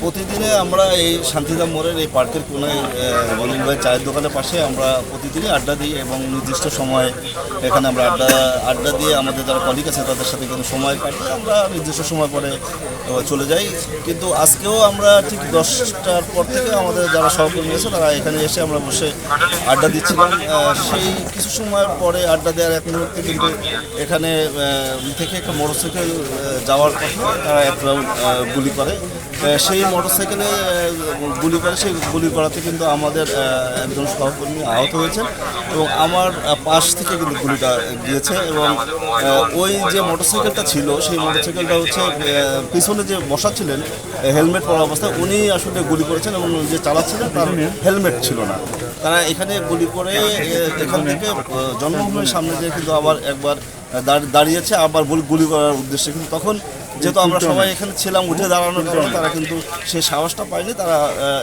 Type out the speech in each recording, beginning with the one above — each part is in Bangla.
প্রতিদিনে আমরা এই শান্তিধাম মোড়ের এই পার্কের কোনায় মনির ভাই চায়ের দোকানের পাশে আমরা প্রতিদিনই আড্ডা দিই এবং নির্দিষ্ট সময় এখানে আমরা আড্ডা দিয়ে আমাদের যারা কলিগ আছে তাদের সাথে কোনো সময় কাটিয়ে আমরা নির্দিষ্ট সময় পরে চলে যাই। কিন্তু আজকেও আমরা ঠিক 10টার পর থেকে আমাদের যারা সহকর্মী আছে তারা এখানে এসে আমরা বসে আড্ডা দিচ্ছিলাম। সেই কিছু সময় পরে আড্ডা দেওয়ার এক মুহূর্তে কিন্তু এখানে থেকে একটা মোটরসাইকেল যাওয়ার পথে তারা এক রাউন্ড গুলি করে। সেই মোটরসাইকেলে গুলি করে, সেই গুলি করাতে কিন্তু আমাদের একজন সহকর্মী আহত হয়েছে এবং আমার পাশ থেকে কিন্তু গুলিটা গিয়েছে। এবং ওই যে মোটরসাইকেলটা ছিল সেই মোটরসাইকেলটা হচ্ছে পিছনে যে বসা ছিলেন হেলমেট পরা অবস্থায় উনি আসলে গুলি করেছেন এবং যে চালাচ্ছিলেন তার হেলমেট ছিল না। তারা এখানে গুলি করে এখান থেকে জন্মভূমির সামনে দিয়ে কিন্তু আবার একবার দাঁড়িয়েছে আবার গুলি করার উদ্দেশ্যে। কিন্তু তখন যেহেতু আমরা সবাই এখানে ছিলাম উঠে দাঁড়ানোর কারণে তারা কিন্তু সেই সাহসটা পায়নি, তারা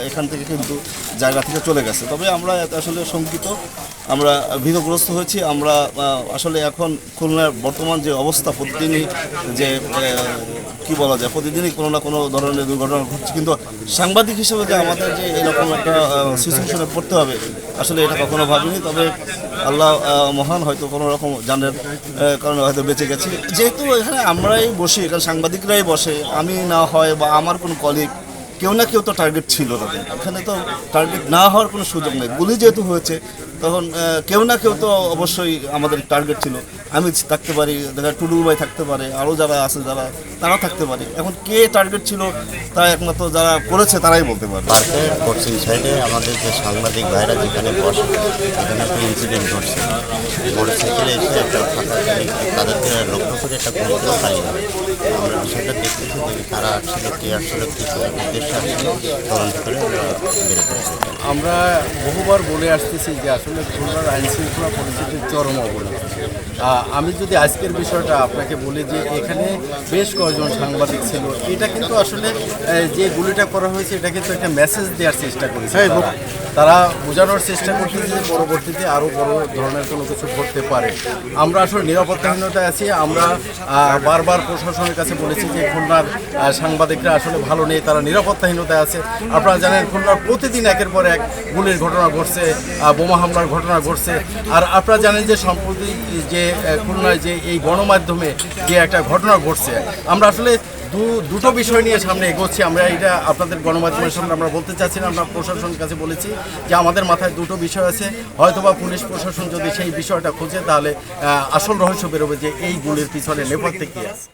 এখান থেকে কিন্তু জায়গা থেকে চলে গেছে। তবে আমরা আসলে শঙ্কিত, আমরা ভীতগ্রস্ত হয়েছি। আমরা আসলে এখন খুলনার বর্তমান যে অবস্থা, প্রতিদিনই যে কী বলা যায়, প্রতিদিনই কোনো না কোনো ধরনের দুর্ঘটনা ঘটছে, কিন্তু সাংবাদিক হিসেবে যে আমাদের যে এরকম একটা সিচুয়েশনে পড়তে হবে আসলে এটা কখনো ভাবিনি। তবে আল্লাহ মহান, হয়তো কোনো রকম জানের কারণে হয়তো বেঁচে গেছি। যেহেতু এখানে আমরাই বসি, এখানে সাংবাদিকরাই বসে, আমি না হয় বা আমার কোনো কলিগ কেউ না কেউ তো টার্গেট ছিল তাদের। এখানে তো টার্গেট না হওয়ার কোনো সুযোগ নেই। গুলি যেহেতু হয়েছে তখন কেউ না কেউ তো অবশ্যই আমাদের টার্গেট ছিল। আমি থাকতে পারি, দেখা টুডু ভাই থাকতে পারে, আরও যারা আছে তারা থাকতে পারে। এখন কে টার্গেট ছিল তা একমাত্র যারা করেছে তারাই বলতে পারে। পার্কের পশ্চিম সাইডে আমাদের যে সাংবাদিক ভাইরা যেখানে বসে এখানে একটা ইনসিডেন্ট ঘটছে। মোটরসাইকেলে এসে একটা ফাঁকা তাদেরকে লক্ষ্য করে একটা গুলি করে পালিয়ে যায়। আমরা বিষয়টা দেখতেছি যে কারা আসছিল, কে আসছিল, কী উদ্দেশ্যে আসছিল, তদন্ত করে বের করছি। আমরা বহুবার বলে আসতেছি যে আসলে খুলনার আইন শৃঙ্খলা পরিস্থিতির চরম অবনতি। আমি যদি আজকের বিষয়টা আপনাকে বলি যে এখানে বেশ কয়েকজন সাংবাদিক ছিল, এটা কিন্তু আসলে যে গুলিটা করা হয়েছে এটা কিন্তু একটা মেসেজ দেওয়ার চেষ্টা করেছে। তারা বোঝানোর চেষ্টা করতেছে যে পরবর্তীতে আরও বড় ধরনের কোনো কিছু ঘটতে পারে। আমরা আসলে নিরাপত্তাহীনতায় আছি। আমরা বারবার প্রশাসনের কাছে বলেছি যে খুলনার সাংবাদিকরা আসলে ভালো নেই, তারা নিরাপত্তাহীনতায় আছে। আপনারা জানেন খুলনার প্রতিদিন একের পর এক গুলির ঘটনা ঘটছে, বোমা হামলার ঘটনা ঘটছে। আর আপনারা জানেন যে সম্প্রতি যে খুলনায় যে এই গণমাধ্যমে যে একটা ঘটনা ঘটছে, আমরা আসলে দুটো বিষয় নিয়ে সামনে এগোচ্ছি। আমরা এটা আপনাদের গণমাধ্যমের সামনে আমরা বলতে চাচ্ছি না, আমরা প্রশাসনের কাছে বলেছি যে আমাদের মাথায় দুটো বিষয় আছে। হয়তোবা পুলিশ প্রশাসন যদি সেই বিষয়টা খোঁজে তাহলে আসল রহস্য বেরোবে যে এই গুলির পিছনে নেপথ্যে কী আছে।